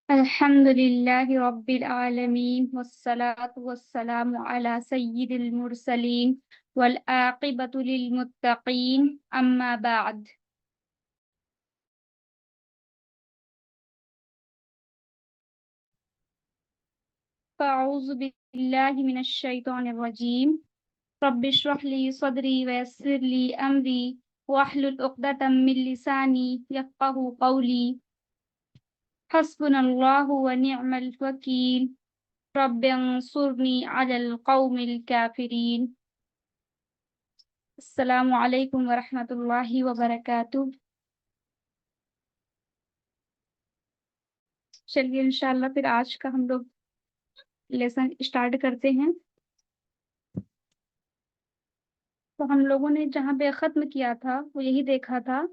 अल्हम्दुलिल्लाहि रब्बिल आलमीन वस्सलातु वस्सलामु अला सय्यिदिल मुरसलीन वल आक़िबतु लिल मुत्तक़ीन अम्मा बअद। फ़अऊज़ु बिल्लाहि मिनश शैतानिर रजीम। रब्बिश्रह ली सदरी वयस्सिर ली अमरी वहलुल उक़दतम मिन लिसानी यफ़क़हू क़ौली। हस्बुनल्लाहु व निअमल वकील। रब्बिंसुरनी अलल क़ौमिल काफ़िरीन। अस्सलामु अलैकुम वरहमतुल्लाहि वबरकातुह। चलिए इंशाल्लाह फिर आज का हम लोग लेसन स्टार्ट करते हैं। तो हम लोगों ने जहाँ पे ख़त्म किया था वो यही देखा था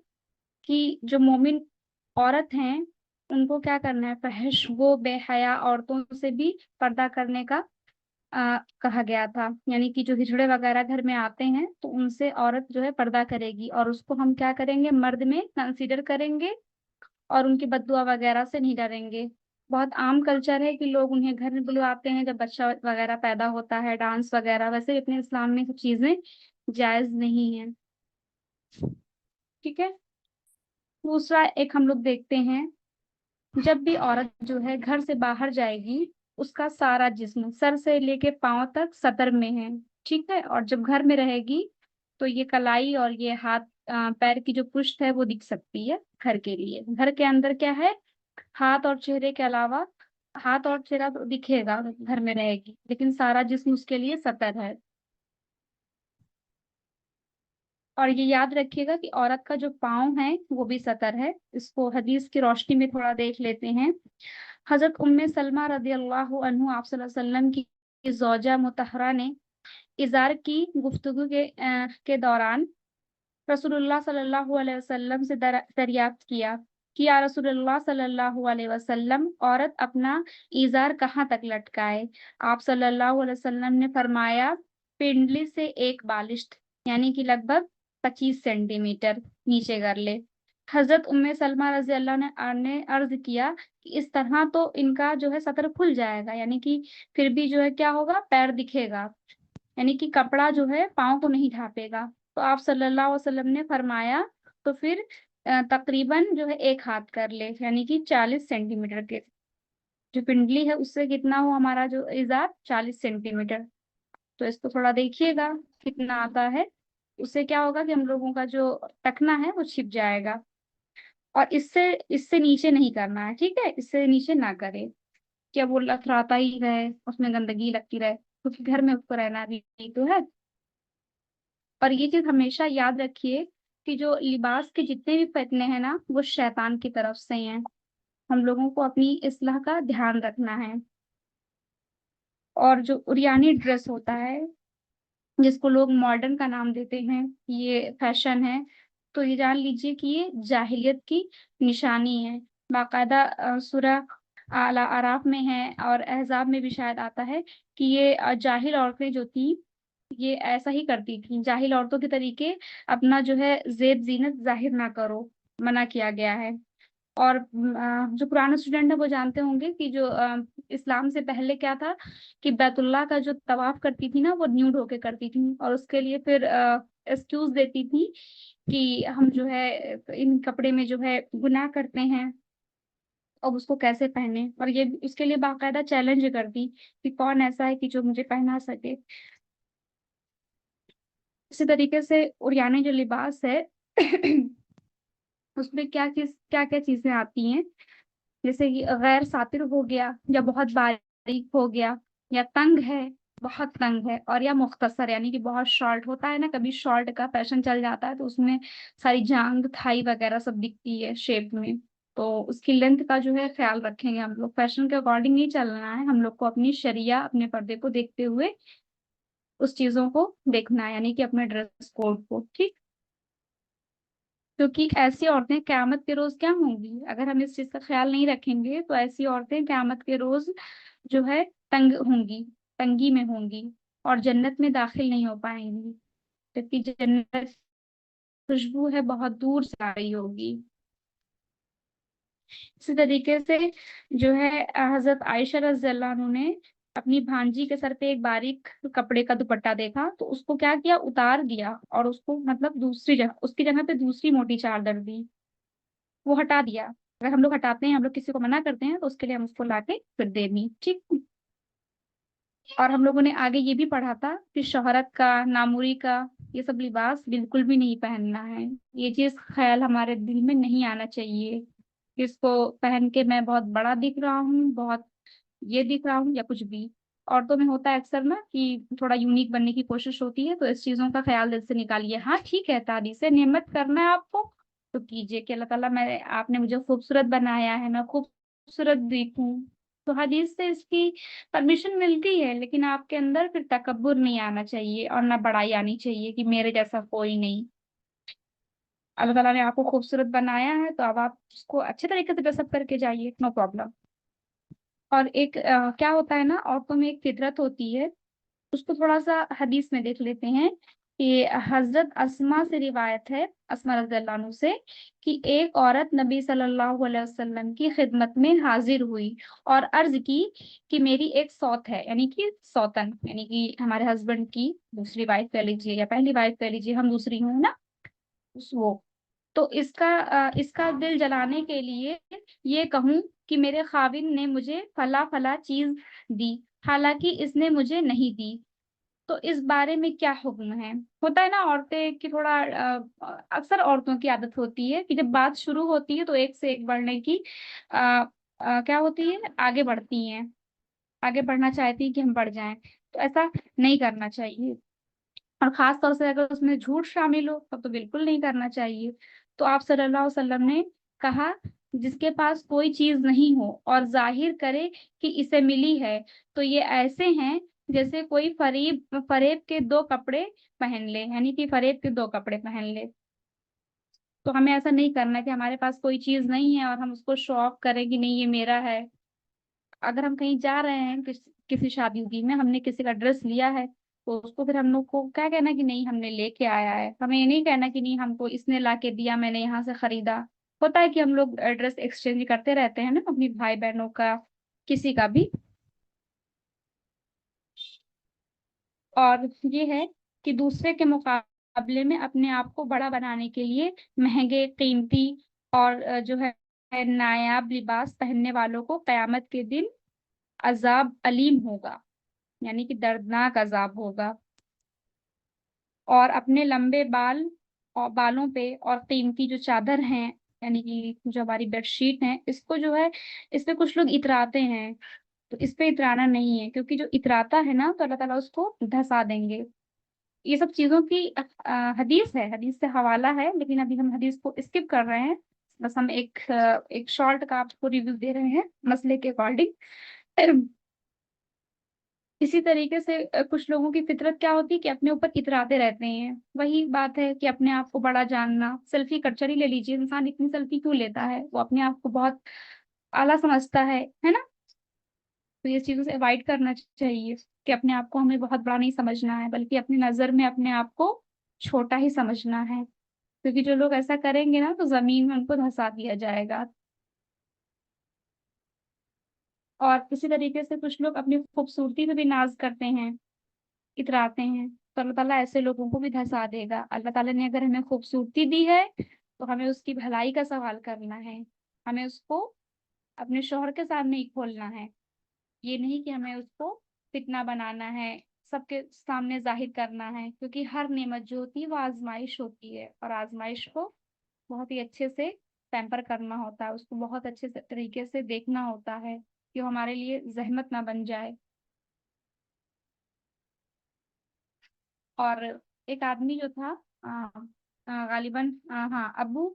कि जो मोमिन औरत हैं उनको क्या करना है, फहश वो बेहया औरतों से भी पर्दा करने का कहा गया था। यानी कि जो हिजड़े वगैरह घर में आते हैं तो उनसे औरत जो है पर्दा करेगी और उसको हम क्या करेंगे, मर्द में कंसीडर करेंगे और उनकी बद्दुआ वगैरह से नहीं डरेंगे। बहुत आम कल्चर है कि लोग उन्हें घर में बुलवाते हैं जब बच्चा वगैरह पैदा होता है, डांस वगैरह। वैसे भी अपने इस्लाम में सब चीजें जायज नहीं है। ठीक है। दूसरा एक हम लोग देखते हैं, जब भी औरत जो है घर से बाहर जाएगी उसका सारा जिस्म सर से लेके पांव तक सतर में है। ठीक है। और जब घर में रहेगी तो ये कलाई और ये हाथ पैर की जो पुष्ट है वो दिख सकती है। घर के लिए, घर के अंदर क्या है, हाथ और चेहरे के अलावा, हाथ और चेहरा तो दिखेगा घर में रहेगी लेकिन सारा जिस्म उसके लिए सतर है। और ये याद रखिएगा कि औरत का जो पाँव है वो भी सतर है। इसको हदीस की रोशनी में थोड़ा देख लेते हैं। हजरत उम्मे सलमा रदी अल्लाह अन्हु आप सल्लल्लाहु अलैहि वसल्लम की ज़ौजा मुतहरा ने इज़ार की गुफ्तगू के दौरान रसूलुल्लाह सल्लल्लाहु अलैहि वसल्लम से दरियाफ्त किया कि या रसूलुल्लाह सल्लल्लाहु अलैहि वसल्लम, औरत अपना इज़ार कहाँ तक लटकाए। आप सल्लल्लाहु अलैहि वसल्लम ने फरमाया, पिंडली से एक बालिश्त, यानी कि लगभग 25 सेंटीमीटर नीचे कर ले। हजरत उम्मे सलमा रजी अल्लाह ने अर्ज किया कि इस तरह तो इनका जो है सतर खुल जाएगा, यानी कि फिर भी जो है क्या होगा, पैर दिखेगा, यानी कि कपड़ा जो है पाँव को नहीं ढांपेगा। तो आप सल्लल्लाहु अलैहि वसल्लम ने फरमाया तो फिर तकरीबन जो है एक हाथ कर ले, यानी कि 40 सेंटीमीटर के जो पिंडली है उससे कितना हो हमारा जो इजार, 40 सेंटीमीटर। तो इसको थोड़ा देखिएगा कितना आता है। उससे क्या होगा कि हम लोगों का जो टखना है वो छिप जाएगा। और इससे इससे नीचे नहीं करना है, ठीक है, इससे नीचे ना करे। क्या वो लथराता ही रहे, उसमें गंदगी लगती रहे, क्योंकि घर में उसको रहना भी तो है। और ये चीज हमेशा याद रखिए कि जो लिबास के जितने भी फितने हैं ना वो शैतान की तरफ से हैं। हम लोगों को अपनी इस्लाह का ध्यान रखना है। और जो उरियानी ड्रेस होता है जिसको लोग मॉडर्न का नाम देते हैं, ये फैशन है, तो ये जान लीजिए कि ये जाहिलियत की निशानी है। बाकायदा सूरह आला आराफ में है और अहजाब में भी शायद आता है कि ये जाहिल औरतें जो थी ये ऐसा ही करती थी। जाहिल औरतों के तरीके अपना जो है जेब जीनत जाहिर ना करो, मना किया गया है। और जो पुराने स्टूडेंट है वो जानते होंगे कि जो इस्लाम से पहले क्या था कि बैतुल्लाह का जो तवाफ करती थी ना वो न्यूड होके करती थी और उसके लिए फिर एक्सक्यूज देती थी कि हम जो है इन कपड़े में जो है गुनाह करते हैं, अब उसको कैसे पहने। और ये उसके लिए बाकायदा चैलेंज करती कि कौन ऐसा है कि जो मुझे पहना सके। इसी तरीके से उरियाने जो लिबास है उसमें क्या क्या चीजें आती हैं, जैसे कि गैर सातिर हो गया, या बहुत बारीक हो गया, या तंग है, बहुत तंग है, और या मुख्तसर यानी कि बहुत शॉर्ट होता है ना, कभी शॉर्ट का फैशन चल जाता है तो उसमें सारी जांग थाई वगैरह सब दिखती है शेप में। तो उसकी लेंथ का जो है ख्याल रखेंगे हम लोग। फैशन के अकॉर्डिंग नहीं चलना है, हम लोग को अपनी शरिया अपने पर्दे को देखते हुए उस चीजों को देखना है, यानी कि अपने ड्रेस कोड को। ठीक। क्योंकि ऐसी औरतें क्यामत के रोज क्या होंगी, अगर हम इस चीज का ख्याल नहीं रखेंगे तो ऐसी औरतें क्यामत के रोज जो है तंग होंगी, तंगी में होंगी और जन्नत में दाखिल नहीं हो पाएंगी, क्योंकि जन्नत खुशबू है बहुत दूर से आ रही होगी। इसी तरीके से जो है हजरत आयशा रज़ियल्लाहु अन्हा ने अपनी भांजी के सर पे एक बारीक कपड़े का दुपट्टा देखा, तो उसको क्या किया, उतार दिया और उसको मतलब दूसरी जगह, उसकी जगह पे दूसरी मोटी चादर दी, वो हटा दिया। अगर हम लोग हटाते हैं, हम लोग किसी को मना करते हैं, तो उसके लिए हम उसको लाके फिर दे दी, ठीक। और हम लोगों ने आगे ये भी पढ़ा था कि शोहरत का, नामुरी का, ये सब लिबास बिल्कुल भी नहीं पहनना है। ये चीज ख्याल हमारे दिल में नहीं आना चाहिए कि इसको पहन के मैं बहुत बड़ा दिख रहा हूँ, बहुत ये दिख रहा हूँ, या कुछ भी। औरतों में होता है अक्सर ना कि थोड़ा यूनिक बनने की कोशिश होती है, तो इस चीजों का ख्याल दिल से निकालिए। हाँ ठीक है, तारीफ से नेमत करना है आपको तो कीजिए कि अल्लाह ताला, मैं आपने मुझे खूबसूरत बनाया है, मैं खूबसूरत दिखूं। तो हदीस से इसकी परमिशन मिलती है, लेकिन आपके अंदर फिर तकब्बुर नहीं आना चाहिए और ना बड़ाई आनी चाहिए कि मेरे जैसा कोई नहीं। अल्लाह ताला ने आपको खूबसूरत बनाया है, तो अब आप उसको अच्छे तरीके से ड्रेसअप करके जाइए, नो प्रॉब्लम। और एक क्या होता है ना, औरतों में एक फितरत होती है, उसको थोड़ा सा हदीस में देख लेते हैं कि हजरत अस्मा से रिवायत है, अस्मा रज़ियल्लाहु अन्हा से, कि एक औरत नबी सल्लल्लाहु अलैहि वसल्लम की खिदमत में हाजिर हुई और अर्ज की कि मेरी एक सौत है, यानी कि सौतन, यानी कि हमारे हस्बैंड की दूसरी वाइफ कह लीजिए या पहली वाइफ कह लीजिए, हम दूसरी हूँ ना, वो। तो इसका दिल जलाने के लिए ये कहूँ कि मेरे खाविन ने मुझे फला फला चीज दी, हालांकि इसने मुझे नहीं दी, तो इस बारे में क्या हुक्म है। होता है ना, औरतें की थोड़ा अक्सर औरतों की आदत होती है कि जब बात शुरू होती है तो एक से एक बढ़ने की आ, क्या होती है, आगे बढ़ती हैं, आगे बढ़ना चाहती हैं कि हम बढ़ जाएं। तो ऐसा नहीं करना चाहिए, और खास तौर से अगर उसमें झूठ शामिल हो तब तो बिल्कुल नहीं करना चाहिए। तो आप सल्लल्लाहु अलैहि वसल्लम ने कहा, जिसके पास कोई चीज नहीं हो और जाहिर करे कि इसे मिली है, तो ये ऐसे हैं जैसे कोई फरीब फरेब के दो कपड़े पहन ले, यानी कि फरेब के दो कपड़े पहन ले। तो हमें ऐसा नहीं करना कि हमारे पास कोई चीज नहीं है और हम उसको शो ऑफ करें कि नहीं ये मेरा है। अगर हम कहीं जा रहे हैं, किसी शादी उदी में हमने किसी का ड्रेस लिया है, तो उसको फिर हम लोग को क्या कहना कि नहीं हमने लेके आया है, हमें ये नहीं कहना कि नहीं हमको इसने ला के दिया, मैंने यहाँ से खरीदा। होता है कि हम लोग ड्रेस एक्सचेंज करते रहते हैं ना, अपनी भाई बहनों का, किसी का भी। और ये है कि दूसरे के मुकाबले में अपने आप को बड़ा बनाने के लिए महंगे, कीमती और जो है नायाब लिबास पहनने वालों को कयामत के दिन अजाब अलीम होगा, यानी कि दर्दनाक अजाब होगा। और अपने लंबे बाल और बालों पे और कीमती जो चादर हैं, यानी कि जो हमारी बेडशीट है, इसको जो है, इस पे कुछ लोग इतराते हैं, तो इस पे इतराना नहीं है, क्योंकि जो इतराता है ना तो अल्लाह ताला उसको धंसा देंगे। ये सब चीजों की हदीस है, हदीस से हवाला है, लेकिन अभी हम हदीस को स्किप कर रहे हैं। बस हम एक शॉर्ट का आपको रिव्यू दे रहे हैं मसले के अकॉर्डिंग। इसी तरीके से कुछ लोगों की फितरत क्या होती है कि अपने ऊपर इतराते रहते हैं। वही बात है कि अपने आप को बड़ा जानना, सेल्फी कल्चर ही ले लीजिए, इंसान इतनी सेल्फी क्यों लेता है, वो अपने आप को बहुत आला समझता है ना। तो ये चीजों से अवॉइड करना चाहिए कि अपने आप को हमें बहुत बड़ा नहीं समझना है, बल्कि अपनी नजर में अपने आप को छोटा ही समझना है, क्योंकि जो लोग ऐसा करेंगे ना तो जमीन में उनको धंसा दिया जाएगा। और इसी तरीके से कुछ लोग अपनी खूबसूरती पे भी नाज करते हैं, इतराते हैं, तो अल्लाह ताला ऐसे लोगों को भी धंसा देगा। अल्लाह ताला ने अगर हमें खूबसूरती दी है तो हमें उसकी भलाई का सवाल करना है, हमें उसको अपने शौहर के सामने ही खोलना है। ये नहीं कि हमें उसको फितना बनाना है, सबके सामने जाहिर करना है, क्योंकि हर नेमत जो होती है वो आजमाइश होती है, और आजमाइश को बहुत ही अच्छे से पैम्पर करना होता है, उसको बहुत अच्छे से तरीके से देखना होता है कि वो हमारे लिए जहमत ना बन जाए। और एक आदमी जो था, गालिबन हाँ, अबू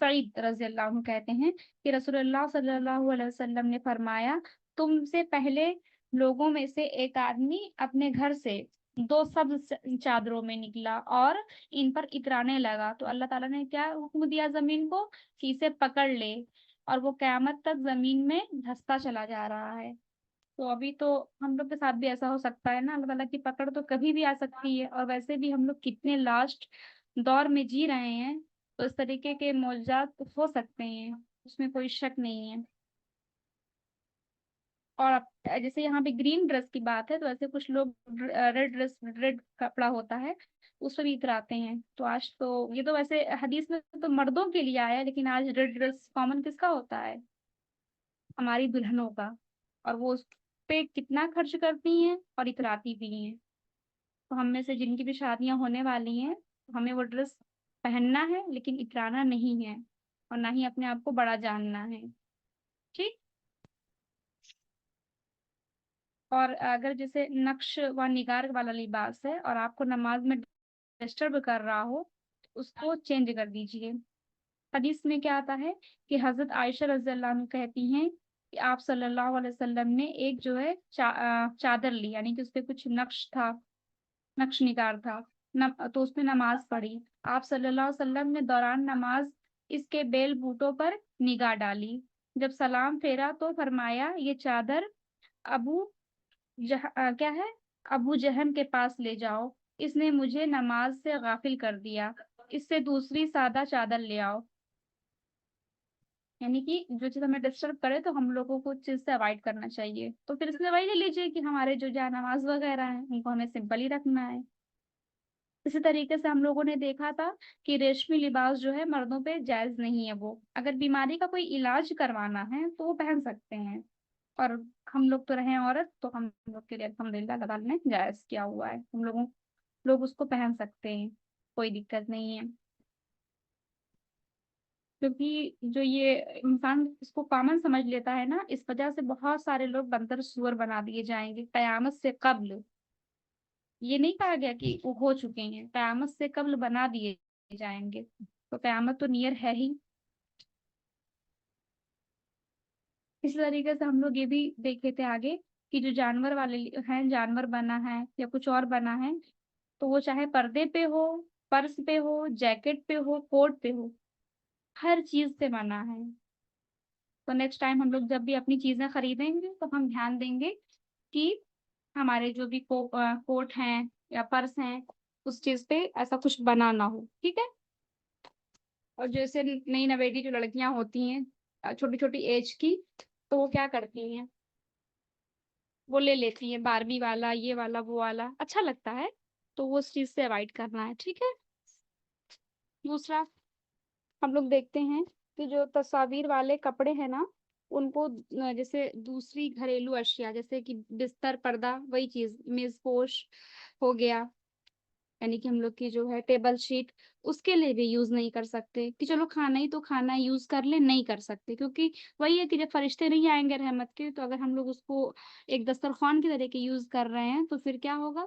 सईद रजी अल्लाह अन्हु कहते हैं कि रसूलुल्लाह सल्लल्लाहु अलैहि वसल्लम ने फरमाया, तुमसे पहले लोगों में से एक आदमी अपने घर से दो सब्ज चादरों में निकला और इन पर इतराने लगा, तो अल्लाह ताला ने क्या हुक्म दिया जमीन को कि इसे पकड़ ले, और वो कयामत तक जमीन में धंसता चला जा रहा है। तो अभी तो हम लोग के साथ भी ऐसा हो सकता है ना, अल्लाह ताला की पकड़ तो कभी भी आ सकती है, और वैसे भी हम लोग कितने लास्ट दौर में जी रहे हैं, तो इस तरीके के मौजूदात हो सकते हैं। उसमें कोई शक नहीं है। और जैसे यहाँ पे ग्रीन ड्रेस की बात है, तो ऐसे कुछ लोग रेड ड्रेस, रेड कपड़ा होता है, उस पर भी इतराते हैं। तो आज तो ये तो वैसे हदीस में तो मर्दों के लिए आया है, लेकिन आज रेड ड्रेस कॉमन किसका होता है? हमारी दुल्हनों का। और वो उस पे कितना खर्च करती हैं और इतराती भी हैं। तो हम में से जिनकी भी शादियां होने वाली हैं, हमें वो ड्रेस पहनना है, लेकिन इतराना नहीं है, और ना ही अपने आप को बड़ा जानना है। ठीक। और अगर जैसे नक्श व निगार वाला लिबास है और आपको नमाज में डिस्टर्ब कर रहा हो, तो उसको चेंज कर दीजिए। हदीस में क्या आता है कि हजरत आयशा रज़ियल्लाहु अन्हा कहती हैं कि आप सल्लल्लाहु अलैहि वसल्लम ने एक जो है चादर ली, यानी कि उसपे कुछ नक्श था, नक्श निगार था, तो उसमें नमाज पढ़ी। आप सल्लल्लाहु अलैहि वसल्लम ने दौरान नमाज इसके बेल बूटों पर निगाह डाली। जब सलाम फेरा तो फरमाया, ये चादर अबू क्या है, अबू जहम के पास ले जाओ, इसने मुझे नमाज से गाफिल कर दिया, इससे दूसरी सादा चादर ले आओ। यानी कि जो चीज हमें डिस्टर्ब करे तो हम लोगों को उस चीज से अवॉइड करना चाहिए। तो फिर इसमें वही ले लीजिए कि हमारे जो नमाज वगैरह है उनको हमें सिंपल ही रखना है। इसी तरीके से हम लोगों ने देखा था कि रेशमी लिबास जो है मर्दों पे जायज नहीं है। वो अगर बीमारी का कोई इलाज करवाना है तो वो पहन सकते हैं। और हम लोग तो रहे औरत, तो हम लोग के लिए अल्हम्दुलिल्लाह अल्लाह ताला ने जायज किया हुआ है, हम लोगों लोग उसको पहन सकते हैं, कोई दिक्कत नहीं है। क्योंकि जो ये इंसान इसको कॉमन समझ लेता है ना, इस वजह से बहुत सारे लोग बंदर सुअर बना दिए जाएंगे कयामत से कब्ल। ये नहीं कहा गया कि वो हो चुके हैं, कयामत से कब्ल बना दिए जाएंगे। तो कयामत तो नियर है ही। इस तरीके से हम लोग ये भी देखे थे आगे कि जो जानवर वाले हैं, जानवर बना है या कुछ और बना है, तो वो चाहे पर्दे पे हो, पर्स पे हो, जैकेट पे हो, कोट पे हो, हर चीज से बना है। तो नेक्स्ट टाइम हम लोग जब भी अपनी चीजें खरीदेंगे तो हम ध्यान देंगे कि हमारे जो भी कोट हैं या पर्स हैं, उस चीज पे ऐसा कुछ बना ना हो। ठीक है। और जैसे नई नवेली जो लड़कियां होती हैं छोटी छोटी एज की, तो वो क्या करती हैं, वो ले लेती हैं बारबी वाला, ये वाला, वो वाला, अच्छा लगता है। तो वो उस चीज से अवॉइड करना है। ठीक है। दूसरा, हम लोग देखते हैं कि जो तस्वीर वाले कपड़े हैं ना, उनको जैसे दूसरी घरेलू अशिया जैसे कि बिस्तर, पर्दा, वही चीज मेजपोश हो गया, यानी कि हम लोग की जो है टेबल शीट, उसके लिए भी यूज नहीं कर सकते कि चलो खाना ही तो खाना यूज कर ले, नहीं कर सकते। क्योंकि वही है कि जब फरिश्ते नहीं आएंगे रहमत के, तो अगर हम लोग उसको एक दस्तरखान की तरह के यूज कर रहे हैं तो फिर क्या होगा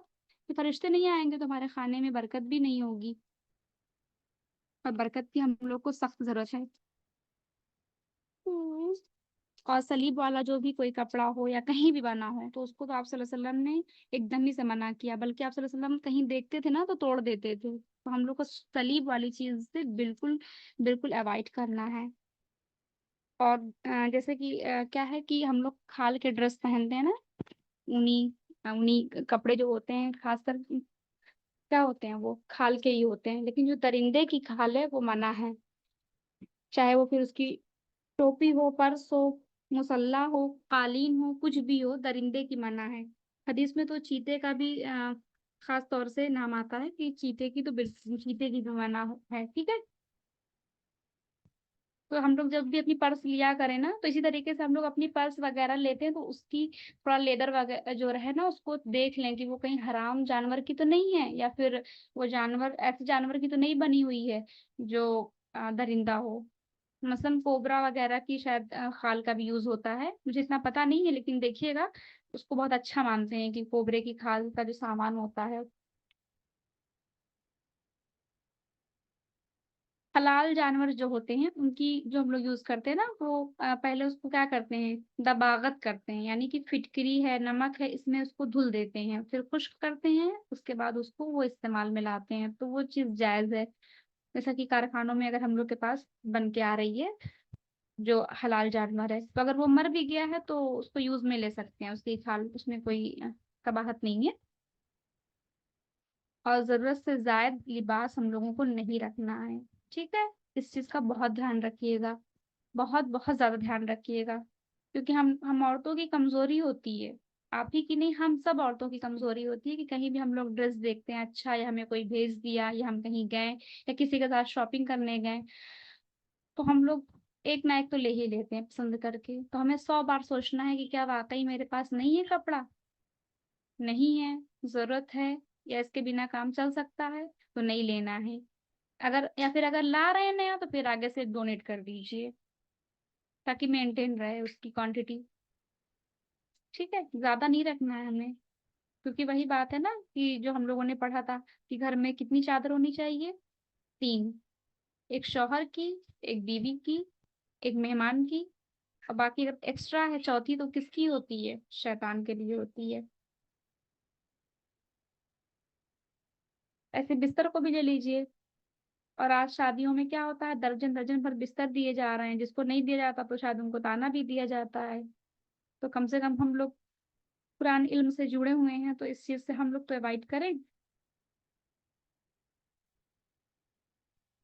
कि फरिश्ते नहीं आएंगे तो हमारे खाने में बरकत भी नहीं होगी। और बरकत की हम लोग को सख्त जरूरत है। हम्म। और सलीब वाला जो भी कोई कपड़ा हो या कहीं भी बना हो, तो उसको तो आप सल्लल्लाहु अलैहि वसल्लम ने एकदम ही से मना किया। बल्कि आप सल्लल्लाहु अलैहि वसल्लम कहीं देखते थे ना तो तोड़ देते थे। तो हम लोग को सलीब वाली चीज से बिल्कुल बिल्कुल अवॉइड करना है। और जैसे कि क्या है कि हम लोग खाल के ड्रेस पहनते हैं ना, ऊनी ऊनी कपड़े जो होते हैं, खासकर क्या होते हैं, वो खाल के ही होते हैं। लेकिन जो दरिंदे की खाल है वो मना है। चाहे वो फिर उसकी टोपी हो, पर्स हो, मुसल्ला हो, कालीन हो, कुछ भी हो, दरिंदे की मना है। हदीस में तो चीते का भी खास तौर से नाम आता है कि चीते की तो बिल्कुल, चीते की भी मना है। ठीक है। तो हम लोग जब भी अपनी पर्स लिया करें ना, तो इसी तरीके से हम लोग अपनी पर्स वगैरह लेते हैं तो उसकी थोड़ा लेदर वगैरह जो रहे ना, उसको देख लें कि वो कहीं हराम जानवर की तो नहीं है, या फिर वो जानवर ऐसे जानवर की तो नहीं बनी हुई है जो दरिंदा हो। मसलन कोबरा वगैरह की शायद खाल का भी यूज होता है, मुझे इतना पता नहीं है, लेकिन देखिएगा उसको बहुत अच्छा मानते हैं कि कोबरे की खाल का जो सामान होता है। हलाल जानवर जो होते हैं उनकी जो हम लोग यूज करते हैं ना, वो पहले उसको क्या करते हैं, दबागत करते हैं, यानी कि फिटकरी है, नमक है, इसमें उसको धुल देते हैं, फिर खुश्क करते हैं, उसके बाद उसको वो इस्तेमाल में लाते हैं। तो वो चीज जायज है। जैसा कि कारखानों में अगर हम लोग के पास बन के आ रही है जो हलाल जानवर है, तो अगर वो मर भी गया है तो उसको यूज में ले सकते हैं, उसकी खाल, उसमें कोई कबाहत नहीं है। और जरूरत से जायद लिबास हम लोगों को नहीं रखना है। ठीक है। इस चीज का बहुत ध्यान रखिएगा। बहुत बहुत ज्यादा ध्यान रखिएगा, क्योंकि हम औरतों की कमजोरी होती है, आप ही की नहीं, हम सब औरतों की कमजोरी होती है कि कहीं भी हम लोग ड्रेस देखते हैं अच्छा, या हमें कोई भेज दिया, या हम कहीं गए या किसी के साथ शॉपिंग करने गए, तो हम लोग एक ना एक तो ले ही लेते हैं पसंद करके। तो हमें 100 बार सोचना है कि क्या वाकई मेरे पास नहीं है कपड़ा, नहीं है, जरूरत है, या इसके बिना काम चल सकता है, तो नहीं लेना है। अगर या फिर अगर ला रहे हैं नया, तो फिर आगे से डोनेट कर दीजिए, ताकि मेंटेन रहे उसकी क्वांटिटी। ठीक है, ज्यादा नहीं रखना है हमें, क्योंकि वही बात है ना कि जो हम लोगों ने पढ़ा था कि घर में कितनी चादर होनी चाहिए, 3, एक शौहर की, एक बीवी की, एक मेहमान की, और बाकी अगर एक्स्ट्रा है चौथी, तो किसकी होती है? शैतान के लिए होती है। ऐसे बिस्तर को भी ले लीजिए। और आज शादियों में क्या होता है, दर्जन दर्जन भर बिस्तर दिए जा रहे हैं, जिसको नहीं दिया जाता तो शायद उनको ताना भी दिया जाता है। तो कम से कम हम लोग कुरान इल्म से जुड़े हुए हैं, तो इस चीज से हम लोग तो अवॉइड करें।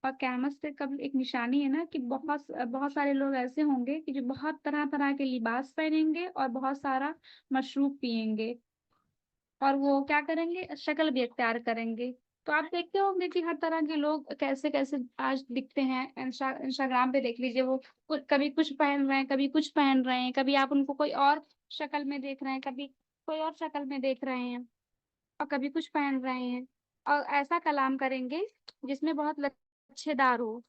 और क़यामत से कब एक निशानी है ना कि बहुत बहुत सारे लोग ऐसे होंगे कि जो बहुत तरह तरह के लिबास पहनेंगे और बहुत सारा मशरूब पिएंगे, और वो क्या करेंगे, शक्ल भी इख्तियार करेंगे। तो आप देखते होंगे कि हर तरह के लोग कैसे कैसे आज दिखते हैं। इंस्टाग्राम पे देख लीजिए, वो कभी कुछ पहन रहे हैं, कभी कुछ पहन रहे हैं, कभी आप उनको कोई और शक्ल में देख रहे हैं, कभी कोई और शक्ल में देख रहे हैं, और कभी कुछ पहन रहे हैं, और ऐसा कलाम करेंगे जिसमें बहुत लच्छेदार हो।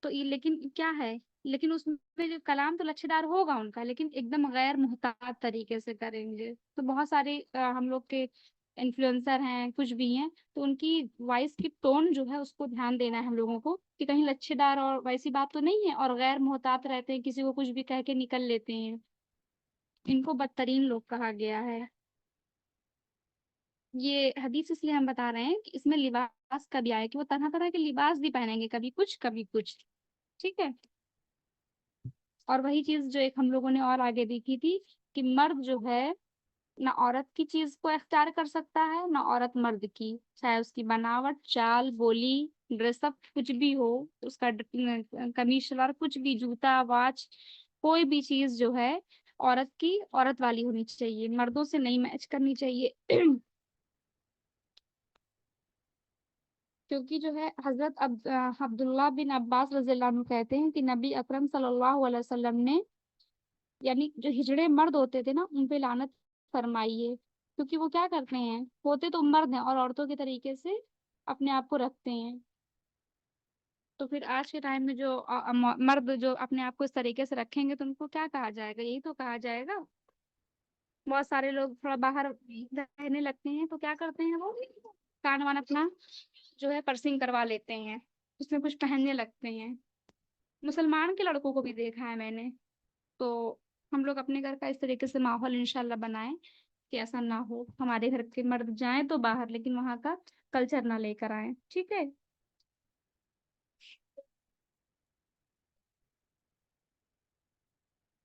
तो ये लेकिन क्या है, लेकिन उसमें जो कलाम तो लच्छेदार होगा उनका, लेकिन एकदम गैर मुहतात तरीके से करेंगे। तो बहुत सारे हम लोग के इन्फ्लुएंसर हैं, कुछ भी हैं, तो उनकी वॉइस की टोन जो है उसको ध्यान देना है हम लोगों को, कि कहीं लच्छेदार और वैसी बात तो नहीं है, और गैर मुहतात रहते हैं, किसी को कुछ भी कह के निकल लेते हैं। इनको बदतरीन लोग कहा गया है। ये हदीस इसलिए हम बता रहे हैं कि इसमें लिबास का भी आया कि वो तरह तरह के लिबास भी पहनेंगे, कभी कुछ कभी कुछ। ठीक है। और वही चीज जो एक हम लोगों ने और आगे देखी थी, कि मर्द जो है ना औरत की चीज को इख्तियार कर सकता है, ना औरत मर्द की, चाहे उसकी बनावट, चाल, बोली, ड्रेसअप कुछ भी हो, उसका कमीज सलवार कुछ भी, जूता, वॉच, कोई भी चीज जो है औरत की औरत वाली होनी चाहिए, मर्दों से नहीं मैच करनी चाहिए। क्योंकि जो है हजरत अब्दुल्ला बिन अब्बास रज़ियल्लाहु अन्हु कहते हैं कि नबी अकरम सल्लल्लाहु अलैहि वसल्लम ने, यानी जो हिजड़े मर्द होते थे ना, उन पे लानत फरमाई है, क्योंकि वो क्या करते हैं, होते तो मर्द हैं और औरतों के तरीके से अपने आप को रखते हैं। तो फिर आज के टाइम में जो मर्द जो अपने आप को इस तरीके से रखेंगे, तो उनको क्या कहा जाएगा? यही तो कहा जाएगा। बहुत सारे लोग थोड़ा बाहर रहने लगते हैं, तो क्या करते हैं वो, कान वान अपना जो है पर्सिंग करवा लेते हैं, उसमें कुछ पहनने लगते हैं। मुसलमान के लड़कों को भी देखा है मैंने। तो हम लोग अपने घर का इस तरीके से माहौल इंशाल्लाह बनाएं कि ऐसा ना हो, हमारे घर के मर्द जाएं तो बाहर, लेकिन वहां का कल्चर ना लेकर आए। ठीक है।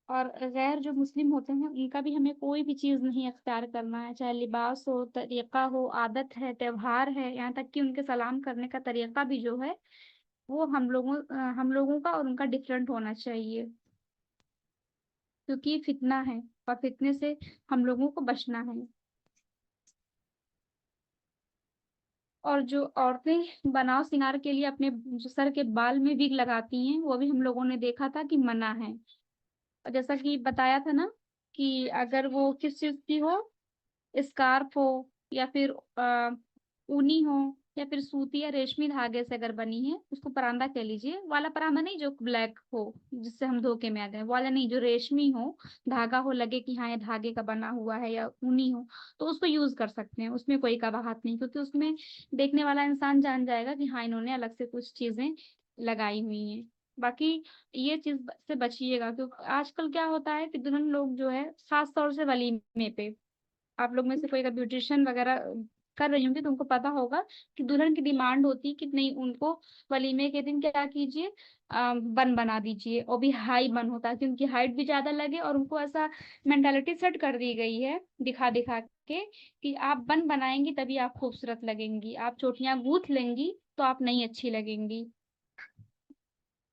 और गैर जो मुस्लिम होते हैं उनका भी हमें कोई भी चीज नहीं अख्तियार करना है, चाहे लिबास हो, तरीका हो, आदत है, त्योहार है, यहाँ तक कि उनके सलाम करने का तरीका भी जो है वो हम लोगों का और उनका डिफरेंट होना चाहिए, क्योंकि ये फितना है, और फितने से हम लोगों को बचना है। और जो औरतें बनाव श्रृंगार के लिए अपने जो सर के बाल में विग लगाती हैं, वो भी हम लोगों ने देखा था कि मना है। और जैसा कि बताया था ना कि अगर वो किस चीज की हो, स्कार्फ हो, या फिर ऊनी हो, या फिर सूती या रेशमी धागे से अगर बनी है, उसको परांदा कह लीजिए, वाला परांदा नहीं जो ब्लैक हो, जिससे हम धोखे में आ गए, वाला नहीं, जो रेशमी हो, धागा हो, लगे कि हाँ ये धागे का बना हुआ है, या ऊनी हो, तो उसको यूज कर सकते हैं, उसमें कोई कबाहत नहीं, क्योंकि उसमें देखने वाला इंसान जान जाएगा कि हाँ इन्होंने अलग से कुछ चीजें लगाई हुई हैं। बाकी ये चीज से बचिएगा, क्योंकि आजकल क्या होता है कि दुल्हन लोग जो है, खास तौर से वलीमे पे, आप लोग में से कोई अगर ब्यूटिशियन वगैरह कर रही होंगी तो उनको पता होगा कि दुल्हन की डिमांड होती है कि नहीं, उनको वलीमे के दिन क्या कीजिए, बन बना दीजिए, और भी हाई बन होता है कि उनकी हाइट भी ज्यादा लगे, और उनको ऐसा मेंटालिटी सेट कर दी गई है दिखा दिखा के कि आप बन बनाएंगी तभी आप खूबसूरत लगेंगी, आप चोटियां गूंथ लेंगी तो आप नहीं अच्छी लगेंगी।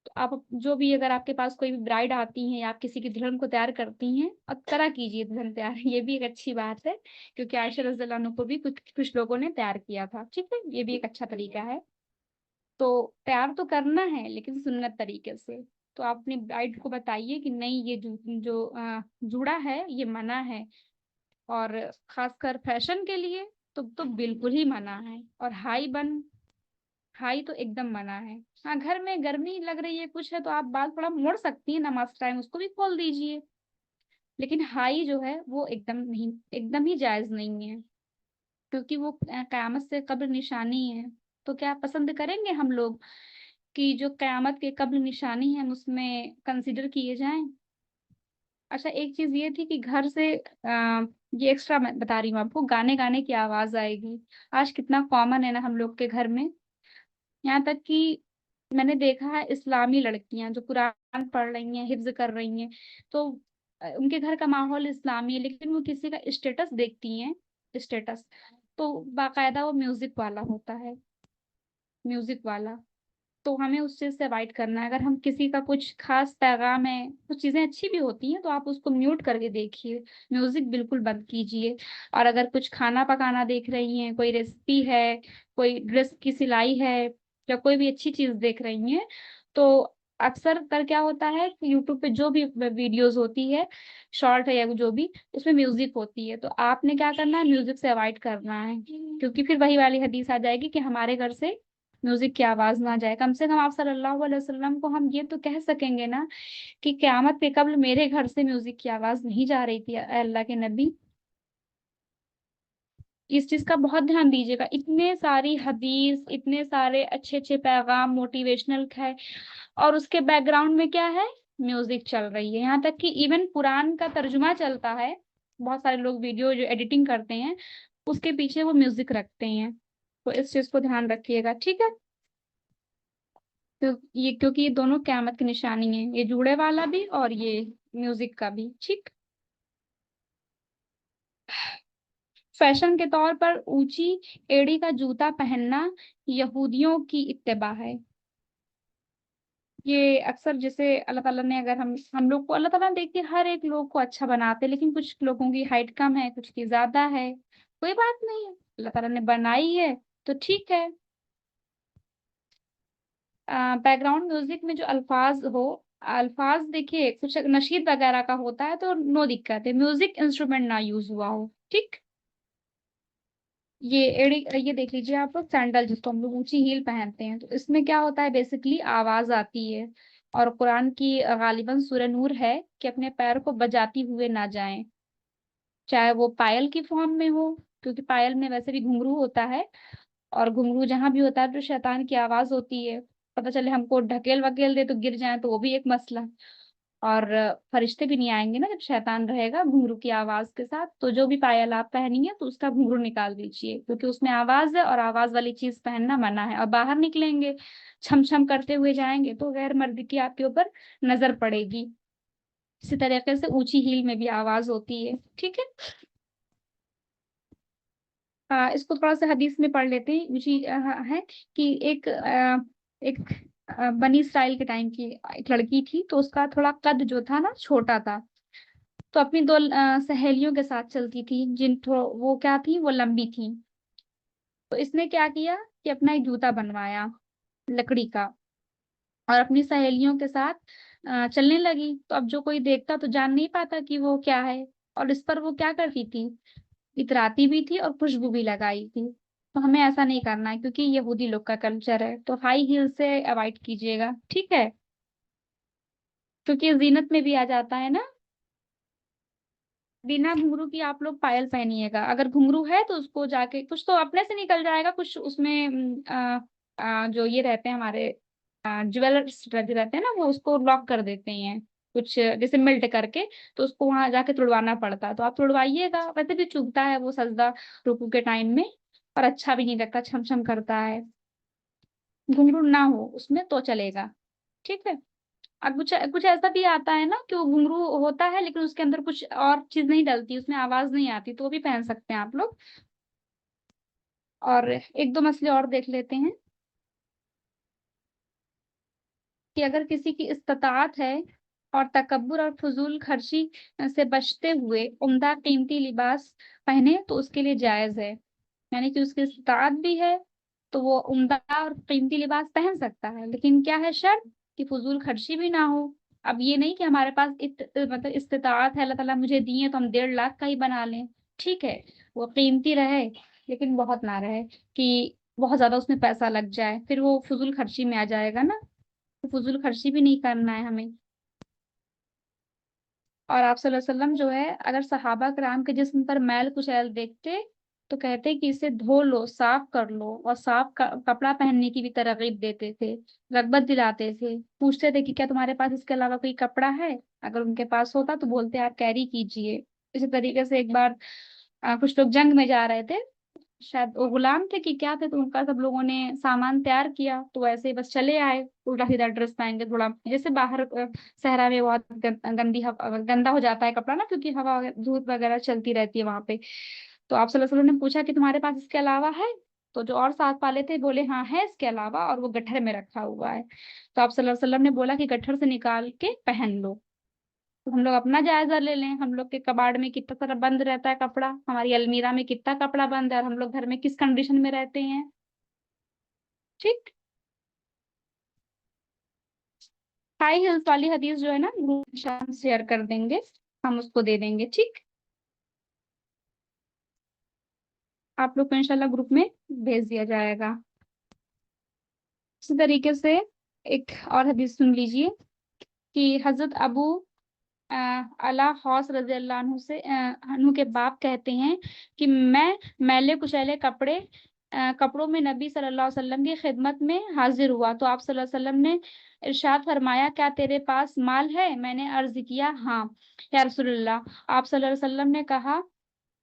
तो आप जो भी, अगर आपके पास कोई भी ब्राइड आती है या आप किसी की दुल्हन को तैयार करती हैं, और तरह कीजिए दुल्हन तैयार। ये भी एक अच्छी बात है, क्योंकि आयशा रज़ियल्लाहु अन्हा को भी कुछ कुछ लोगों ने तैयार किया था। ठीक है, ये भी एक अच्छा तरीका है। तो तैयार तो करना है लेकिन सुन्नत तरीके से। तो आप अपनी ब्राइड को बताइए कि नहीं, ये जो जूड़ा है ये मना है। और खासकर फैशन के लिए तो बिल्कुल ही मना है। और हाई तो एकदम मना है। हाँ, घर में गर्मी लग रही है कुछ है तो आप बाल थोड़ा मोड़ सकती है, नमाज टाइम उसको भी खोल दीजिए। लेकिन हाई जो है वो एकदम नहीं, एकदम ही जायज नहीं है। क्योंकि वो कयामत से कब्र निशानी है। तो क्या पसंद करेंगे हम लोग कि जो कयामत के कब्र निशानी है हम उसमें कंसीडर किए जाएं? अच्छा, एक चीज ये थी कि घर से ये एक्स्ट्रा मैं बता रही हूँ आपको, गाने गाने की आवाज आएगी। आज कितना कॉमन है ना हम लोग के घर में। यहाँ तक कि मैंने देखा है इस्लामी लड़कियां जो कुरान पढ़ रही हैं, हिफ्ज कर रही हैं, तो उनके घर का माहौल इस्लामी है, लेकिन वो किसी का स्टेटस देखती हैं, स्टेटस, तो बाकायदा वो म्यूजिक वाला होता है, म्यूजिक वाला। तो हमें उस चीज से अवॉइड करना है। अगर हम किसी का कुछ खास पैगाम है, कुछ चीजें अच्छी भी होती हैं तो आप उसको म्यूट करके देखिए, म्यूजिक बिल्कुल बंद कीजिए। और अगर कुछ खाना पकाना देख रही हैं, कोई रेसिपी है, कोई ड्रेस की सिलाई है, या कोई भी अच्छी चीज देख रही हैं, तो अक्सर कर क्या होता है कि यूट्यूब पे जो भी वीडियोस होती है, शॉर्ट है या जो भी, उसमें म्यूजिक होती है। तो आपने क्या करना है, म्यूजिक से अवॉइड करना है, क्योंकि फिर वही वाली हदीस आ जाएगी कि हमारे घर से म्यूजिक की आवाज ना जाए। कम से कम आप सल्लल्लाहु अलैहि वसल्लम को हम ये तो कह सकेंगे ना कि क़यामत के कब्ल मेरे घर से म्यूजिक की आवाज नहीं जा रही थी, ऐ अल्लाह के नबी। इस चीज का बहुत ध्यान दीजिएगा। इतने सारी हदीस, इतने सारे अच्छे अच्छे पैगाम मोटिवेशनल है, और उसके बैकग्राउंड में क्या है, म्यूजिक चल रही है। यहाँ तक कि इवन कुरान का तर्जुमा चलता है, बहुत सारे लोग वीडियो जो एडिटिंग करते हैं उसके पीछे वो म्यूजिक रखते हैं। तो इस चीज को ध्यान रखिएगा, ठीक है। तो ये, क्योंकि ये दोनों क़यामत की निशानी है, ये जूड़े वाला भी और ये म्यूजिक का भी, ठीक। फैशन के तौर पर ऊंची एड़ी का जूता पहनना यहूदियों की इत्तिबा है। ये अक्सर जैसे अल्लाह ताला ने, अगर हम लोग को, अल्लाह ताला देखिए हर एक लोग को अच्छा बनाते, लेकिन कुछ लोगों की हाइट कम है, कुछ की ज्यादा है, कोई बात नहीं है, अल्लाह ताला ने बनाई है तो ठीक है। बैकग्राउंड म्यूजिक में जो अल्फाज हो, अल्फाज देखिए कुछ नशीद वगैरह का होता है तो नो दिक्कत है, म्यूजिक इंस्ट्रूमेंट ना यूज हुआ हो, ठीक। ये एड़ी, ये देख लीजिए आप, सैंडल जिसको हम लोग ऊंची हील पहनते हैं, तो इसमें क्या होता है, बेसिकली आवाज आती है। और कुरान की गालिबन सूरह नूर है कि अपने पैर को बजाती हुए ना जाएं, चाहे वो पायल की फॉर्म में हो, क्योंकि पायल में वैसे भी घुंघरू होता है, और घुंघरू जहां भी होता है तो शैतान की आवाज होती है। पता चले हमको ढकेल वकेल दे तो गिर जाए तो वो भी एक मसला। और फरिश्ते भी नहीं आएंगे ना जब शैतान रहेगा घुंघरू की आवाज के साथ। तो जो भी पायल आप पहनेंगे तो उसका घुंघरू निकाल दीजिए, क्योंकि उसमें आवाज है और आवाज वाली चीज पहनना मना है। और बाहर निकलेंगे, छम छम करते हुए जाएंगे तो गैर मर्द की आपके ऊपर नजर पड़ेगी। इसी तरीके से ऊंची हील में भी आवाज होती है, ठीक है। इसको थोड़ा सा हदीस में पढ़ लेते हैं। ऊंची है कि एक बनी इसराइल के टाइम की एक लड़की थी, तो उसका थोड़ा कद जो था ना छोटा था। तो अपनी दो सहेलियों के साथ चलती थी, वो क्या थी, वो लंबी थी। तो इसने क्या किया कि अपना एक जूता बनवाया लकड़ी का, और अपनी सहेलियों के साथ चलने लगी। तो अब जो कोई देखता तो जान नहीं पाता कि वो क्या है। और इस पर वो क्या करती थी, इतराती भी थी और खुशबू भी लगाई थी। तो हमें ऐसा नहीं करना है, क्योंकि यहूदी लोग का कल्चर है। तो हाई हील से अवॉइड कीजिएगा, ठीक है, क्योंकि जीनत में भी आ जाता है ना। बिना घुंघरू की आप लोग पायल पहनिएगा। अगर घुंघरू है तो उसको जाके कुछ तो अपने से निकल जाएगा, कुछ उसमें जो ये रहते हैं हमारे ज्वेलर्स रहते हैं ना, वो उसको लॉक कर देते हैं कुछ जैसे मेल्ट करके। तो उसको वहां जाके तुड़वाना पड़ता है, तो आप तुड़वाइएगा। वैसे भी चुभता है वो सजदा रुकू के टाइम में, और अच्छा भी नहीं लगता, छम छम करता है। घुंघरू ना हो उसमें तो चलेगा, ठीक है। और कुछ कुछ ऐसा भी आता है ना कि वो घुंघरू होता है लेकिन उसके अंदर कुछ और चीज नहीं डलती, उसमें आवाज नहीं आती, तो वो भी पहन सकते हैं आप लोग। और एक दो मसले और देख लेते हैं। कि अगर किसी की इस्तिताअत है और तकब्बुर और फजूल खर्ची से बचते हुए उम्दा कीमती लिबास पहने तो उसके लिए जायज है। यानी कि उसकी इस्तिताअत भी है तो वो उम्दा और कीमती लिबास पहन सकता है, लेकिन क्या है शर्त कि फजूल खर्ची भी ना हो। अब ये नहीं कि हमारे पास मतलब इस्तिताअत है, अल्लाह ताला मुझे दी है तो हम 1.5 लाख का ही बना लें। ठीक है, वो कीमती रहे लेकिन बहुत ना रहे कि बहुत ज्यादा उसमें पैसा लग जाए, फिर वो फजूल खर्ची में आ जाएगा ना। तो फजूल खर्ची भी नहीं करना है हमें। और आप सल्लल्लाहु अलैहि वसल्लम जो है, अगर सहाबा कराम के जिस्म पर मैल कुचैल देखते तो कहते कि इसे धो लो, साफ कर लो, और साफ कपड़ा पहनने की भी तरगीब देते थे, रगबत दिलाते थे। पूछते थे कि क्या तुम्हारे पास इसके अलावा कोई कपड़ा है? अगर उनके पास होता तो बोलते आप कैरी कीजिए। इसी तरीके से एक बार कुछ लोग जंग में जा रहे थे, शायद वो गुलाम थे कि क्या थे, तो उनका सब लोगों ने सामान तैयार किया तो ऐसे ही बस चले आए उल्टा सीधा ड्रेस पहन के। थोड़ा जैसे बाहर सहरा में बहुत गंदी हवा, गंदा हो जाता है कपड़ा ना, क्योंकि हवा धूप वगैरह चलती रहती है वहां पे। तो आप सल्लल्लाहु अलैहि वसल्लम ने पूछा कि तुम्हारे पास इसके अलावा है? तो जो और साथ वाले थे बोले हाँ है इसके अलावा, और वो गट्ठर में रखा हुआ है। तो आप सल्लल्लाहु अलैहि वसल्लम ने बोला कि गट्ठर से निकाल के पहन लो। तो हम लोग अपना जायजा ले लें, हम लोग के कबाड़ में कितना सारा बंद रहता है कपड़ा, हमारी अलमीरा में कितना कपड़ा बंद है, और हम लोग घर में किस कंडीशन में रहते हैं। ठीक। हाई हिल्स वाली हदीस जो है ना, ग्रुप में शाम शेयर कर देंगे, हम उसको दे देंगे। ठीक, आप लोग को इंशाल्लाह ग्रुप में भेज दिया जाएगा। इसी तरीके से एक और हदीस सुन लीजिए कि हजरत अबू अ, अला हौस रजी अल्लाह अन्हु से अन्हु के बाप कहते हैं कि मैं मैले कुचैले कपड़ों में नबी सल्लल्लाहु अलैहि वसल्लम की खिदमत में हाजिर हुआ तो आप सल्लल्लाहु अलैहि वसल्लम ने इरशाद फरमाया, क्या तेरे पास माल है? मैंने अर्ज किया, हाँ या रसूलल्लाह। आप सल्लल्लाहु अलैहि वसल्लम ने कहा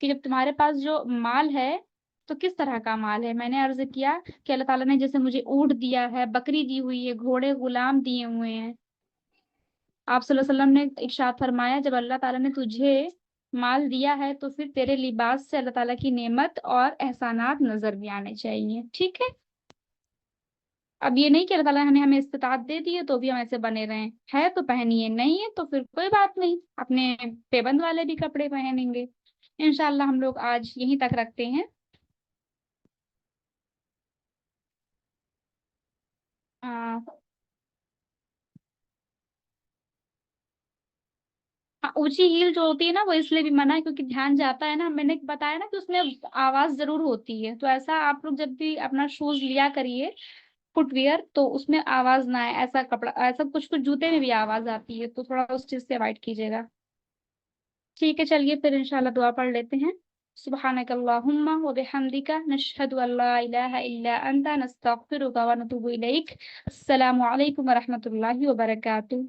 कि जब तुम्हारे पास जो माल है तो किस तरह का माल है? मैंने अर्ज किया कि अल्लाह ताला ने जैसे मुझे ऊंट दिया है, बकरी दी हुई है, घोड़े गुलाम दिए हुए हैं। आप सल्लल्लाहु अलैहि वसल्लम ने इरशाद फरमाया, जब अल्लाह ताला ने तुझे माल दिया है तो फिर तेरे लिबास से अल्लाह ताला की नेमत और एहसानात नजर भी आने चाहिए। ठीक है। अब ये नहीं कि अल्लाह ताला ने हमें इस्तिताअत दे दी है तो भी हम ऐसे बने रहें, है तो पहनिए, नहीं है तो फिर कोई बात नहीं, अपने पेबंद वाले भी कपड़े पहनेंगे। इंशाल्लाह हम लोग आज यहीं तक रखते हैं। आ, हाँ, ऊंची हील जो होती है ना वो इसलिए भी मना है क्योंकि ध्यान जाता है ना, मैंने बताया ना कि उसमें आवाज जरूर होती है। तो ऐसा आप लोग जब भी अपना शूज लिया करिए, फुटवियर, तो उसमें आवाज ना आए। ऐसा कपड़ा, ऐसा कुछ कुछ जूते में भी आवाज आती है, तो थोड़ा उस चीज से अवॉइड कीजिएगा। ठीक है, चलिए फिर इंशाल्लाह दुआ पढ़ लेते हैं। सुब्हानक अल्लाहुम्मा व बिहम्दिका नशहदु अल्ला इलाहा इल्ला अंता नस्तगफिरुका व नतूबु इलैक। अस्सलामु अलैकुम व रहमतुल्लाहि व बरकातुहू।